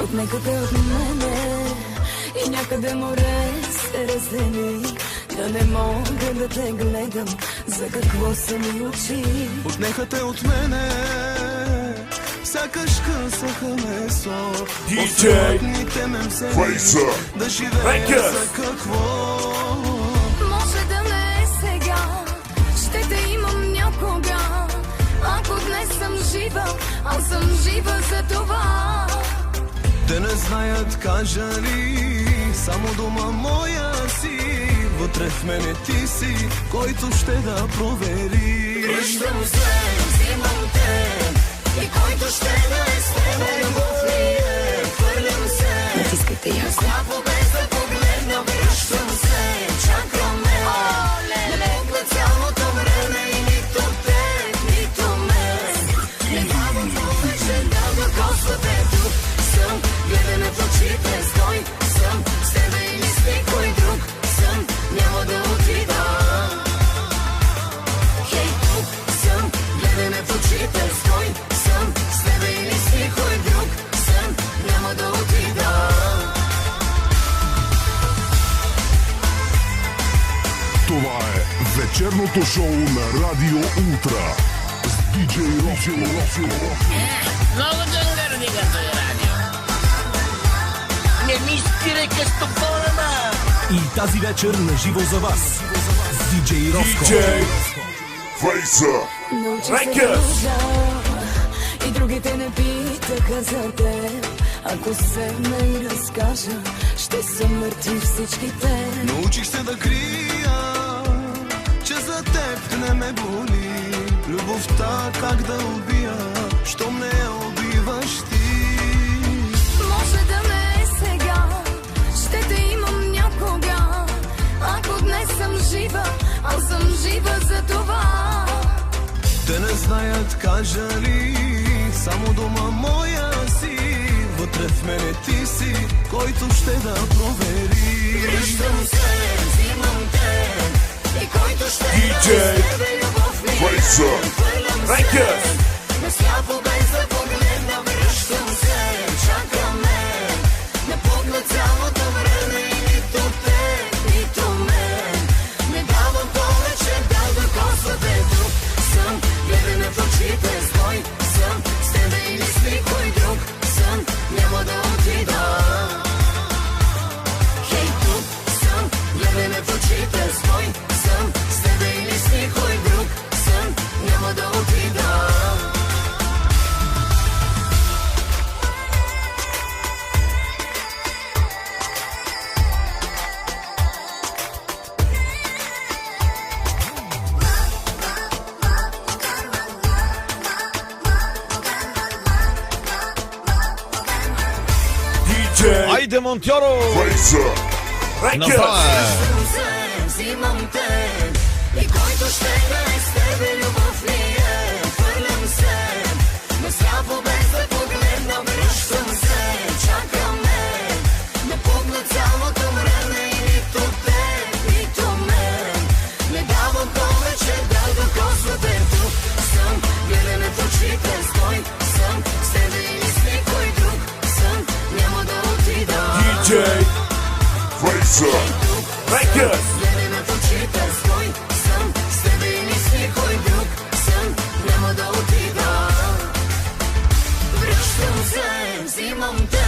Отнекате от мене и някъде море се раздели. Да не мога да те гледам, за какво са ми очи. Отнехате от мене, сякаш късаха месо. Островатните ме взели, да живея за какво? Може да не е сега, ще те имам някога. Ако днес съм жива, аз съм жива за това. Те не знаят, кажа ли, само дома моя си. Вътре в мене ти си, който ще да провери. Връщам се, взимам те, и който ще да е с тебе, любов ли е, хвърлям се. Натискайте ясно. Сляпо без да погледна, връщам се, чакаме. Не мога цялото време и нито те, нито мен. Не давам повече да докосвате тук. Съм, гледаме в очите, стой, съм с тебе или с никой друг. Съм, няма да отида. Хей, тук съм, гледаме в очите, стой, съм с тебе или с никой друг. Съм, няма да отида. Това е вечерното шоу на Радио Ултра с диджей Роско. Много дънгърди като е радио. Не ми спирай къстофона. И тази вечер наживо за вас с диджей Роско. Фейса. Научих се да лъжа и другите не питаха за теб. Ако седна и разкажа, ще са мъртви всичките. Научих се да крия, че за теб не ме боли. Любовта как да убия, щом не я убиваш ти. Може да не е сега, ще те имам някога. Ако днес съм жива, аз съм жива за това. Те не знаят, кажа ли, само дома моя си. Вътре в мене ти си, който ще да провери. Връщам се, взимам те, и който ще да е с тебе, любов ми е, хвърлям се. Не сляпо без да погледна, връщам се, чакаме. Не пукна цялото време и нито те, нито мен. Не давам повече да докосвате друг. Съм, гледаме в очите, стой, съм с тебе или с никой друг. Съм, няма да отида. Хей, тук съм, гледаме в очите, стой, съм с тебе или с никой друг. Съм, няма да отида. Айде, Монтьоро! Фейса. Взимам те, и който ще да е с тебе, любов ли е, хвърлям се. Не сляпо без да погледна, връщам се, чакаме. Не пукна цялото време и нито те, нито мен. Не давам повече да докосвате тук. Съм, гледаме в очите, стой, съм с тебе или с никой друг. Съм, няма да отида. Фейса. Гледаме в очите, стой, съм с тебе или с никой друг. Съм, няма да отида. Връщам се, взимам те,